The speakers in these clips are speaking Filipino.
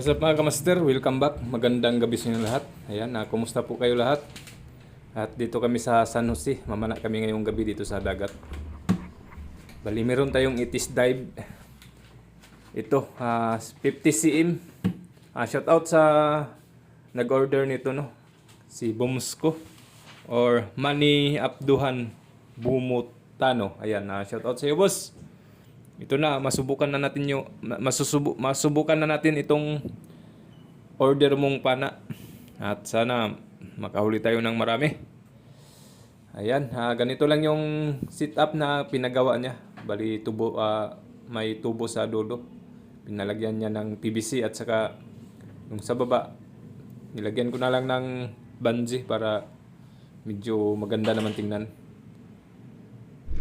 What's up mga kamaster? Welcome back. Magandang gabi sa inyo lahat. Ayan, kumusta po kayo lahat? At dito kami sa San Jose. Mamana kami ngayong gabi dito sa dagat. Bali, meron tayong itis dive. Ito, 50 cm. Shout out sa nag-order nito, no? Si Bumsko or Manny Abduhan Bumutano. Ayan, shout out sa iyo, boss. Ito na, masubukan na natin masubukan na natin itong order mong pana. At sana makahuli tayo ng marami. Ayan, ganito lang yung setup na pinagawa niya. Bali tubo, may tubo sa dulo. Pinalagyan niya ng PVC at saka yung sa baba nilagyan ko na lang ng bungee para medyo maganda naman tingnan.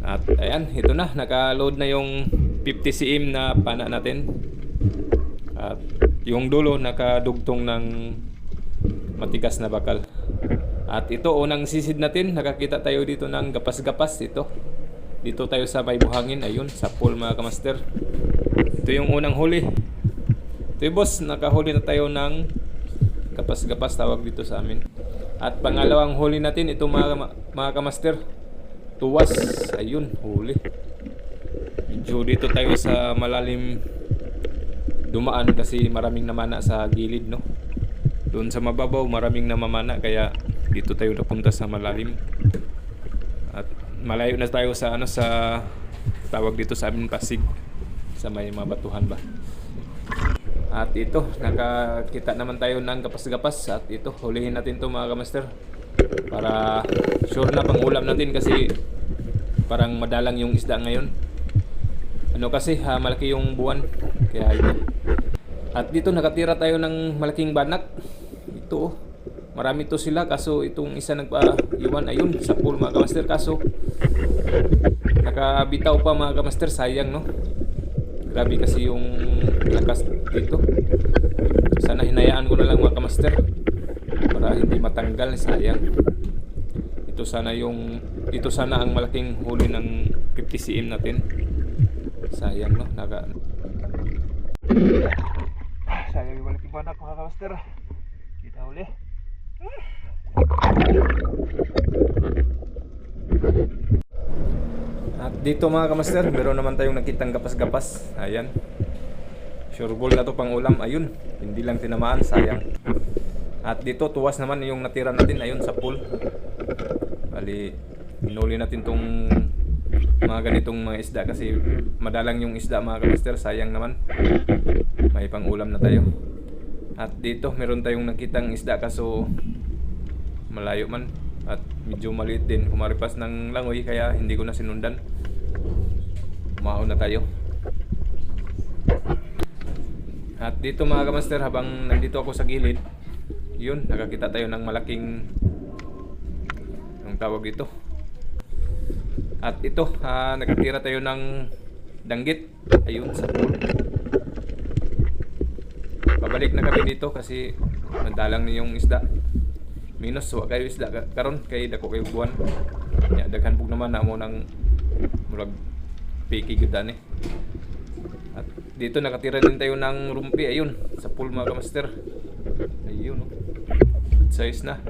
At ayan, ito na, naka-load na yung 50 cm na pana natin. At yung dulo nakadugtong ng matigas na bakal. At ito, unang sisid natin, nakakita tayo dito ng gapas-gapas. Dito tayo sa may buhangin, ayun, sa pool mga kamaster. Ito yung unang huli. Ito yung boss, nakahuli na tayo ng gapas-gapas, tawag dito sa amin. At pangalawang huli natin, ito mga kamaster, tuwas, ayun, huli. Medyo dito tayo sa malalim dumaan kasi maraming namana sa gilid, no? Doon sa mababaw maraming namamana, kaya dito tayo napunta sa malalim. At malayo na tayo sa sa tawag dito sa amin Pasig, sa may mga batuhan ba. At ito, nakakita naman tayo ng gapas-gapas. At ito, hulihin natin to mga kamaster para sure na pang ulam natin kasi parang madalang yung isda ngayon. Kasi malaki yung buwan, kaya ito. At dito nakatira tayo ng malaking banak. Ito, marami to sila, kaso itong isa nagpa-iwan, ayun, sa pool mga kamaster. Kaso nakabitaw pa mga kamaster, sayang, no? Grabe kasi yung lakas dito. Sana hinayaan ko na lang mga kamaster para hindi matanggal, sayang. Ito sana ang malaking huli ng 50 cm natin. Sayang, no? Sayang yung malaking banak mga kamaster. Kita huli. At dito mga kamaster, meron naman tayong nakitang gapas-gapas. Ayan, sure ball na to pang ulam. Ayun, hindi lang tinamaan, sayang. At dito tuwas naman yung natira natin, ayun, sa pool. Bali, hinuli natin tong mga ganitong mga isda kasi madalang yung isda mga kamaster, sayang naman. May pang ulam na tayo. At dito meron tayong nakitang isda kaso malayo man at medyo maliit din, kumaripas ng langoy, kaya hindi ko na sinundan. Umaon na tayo. At dito mga kamaster, habang nandito ako sa gilid, yun, nakakita tayo ng malaking, ang tawag ito. At ito, nakatira tayo ng danggit, ayun, sa pool. Pabalik na kami dito kasi madalang na yung isda. Minus wa kayo isda karon kay dako kayo buwan. Ya, daghan pug naman na mo ng murag piki gyud ani. At dito nakatira din tayo ng rumpi, ayun, sa pool mga kamaster. Ayun, no. Good size na.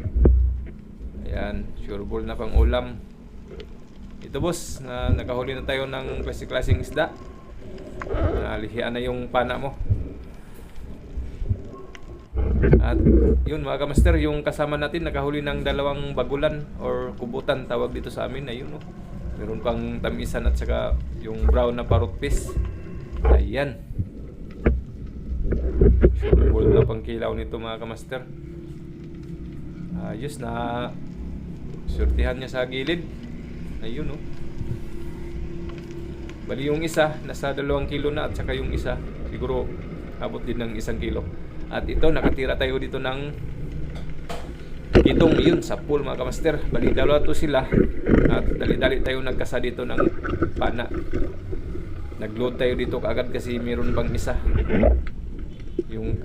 Ayan, sure ball na pang ulam. Ito boss, nakahuli na tayo ng klaseng isda. Nalihian na yung pana mo. At yun mga kamaster, yung kasama natin nakahuli ng dalawang bagulan or kubutan, tawag dito sa amin. Ayun, no. Meron pang tamisan at saka yung brown na parrot fish. Ayan, sure ball na pang kilaw nito mga kamaster. Ayos na, surtihan niya sa gilid. Ayun, no. Bali yung isa nasa 2 kilo na at saka yung isa siguro abot din ng 1 kilo. At ito, nakatira tayo dito ng itong yun sa pool mga kamaster. Bali dalawa to sila at dali-dali tayo nagkasa dito ng pana. Nagload tayo dito kaagad kasi meron pang isa yung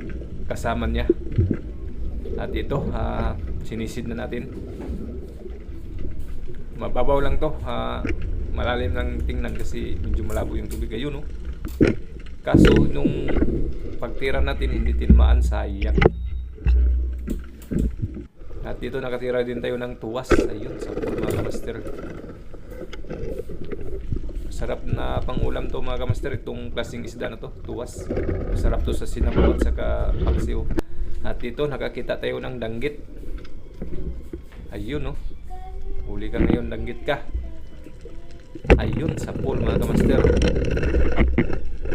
kasama niya. At ito, sinisid na natin. Mababaw lang to, malalim lang tingnan kasi medyo malabo yung tubig. Ayun, no. Kaso nung pagtira natin hindi tinamaan, sayang. At dito nakatira din tayo ng tuwas. Ayun, sa mga kamaster. Sarap na pangulam to mga kamaster. Itong klaseng isda na to, tuwas. Masarap to sa sinabaw at saka paksiw. At dito nakakita tayo ng danggit. Ayun, no. Huli ka ngayon, danggit ka. Ayun, sa pool mga kamaster.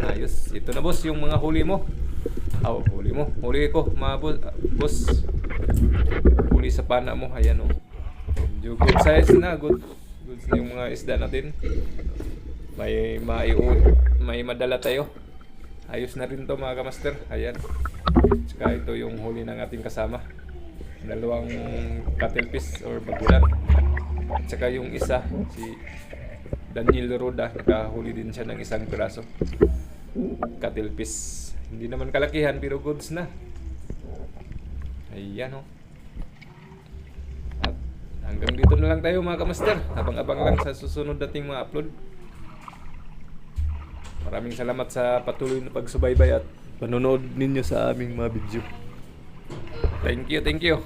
Ayos. Ito na boss, yung mga huli mo. Huli mo. Huli ko, mga boss. Huli sa pana mo. Ayan, oh. Good size na. Good na yung mga isda natin. May madala tayo. Ayos na rin to mga kamaster. Ayan. Tsaka ito yung huli ng ating kasama. Dalawang cuttlefish or bagulan. At saka yung isa, si Daniel Roda, nakahuli din siya ng isang piraso. Cuttlefish. Hindi naman kalakihan pero goods na. Ayan, oh. At hanggang dito na lang tayo mga kamaster. Abang-abang lang sa susunod dating mga upload. Maraming salamat sa patuloy na pagsubaybay at panonood ninyo sa aming mga video. Thank you.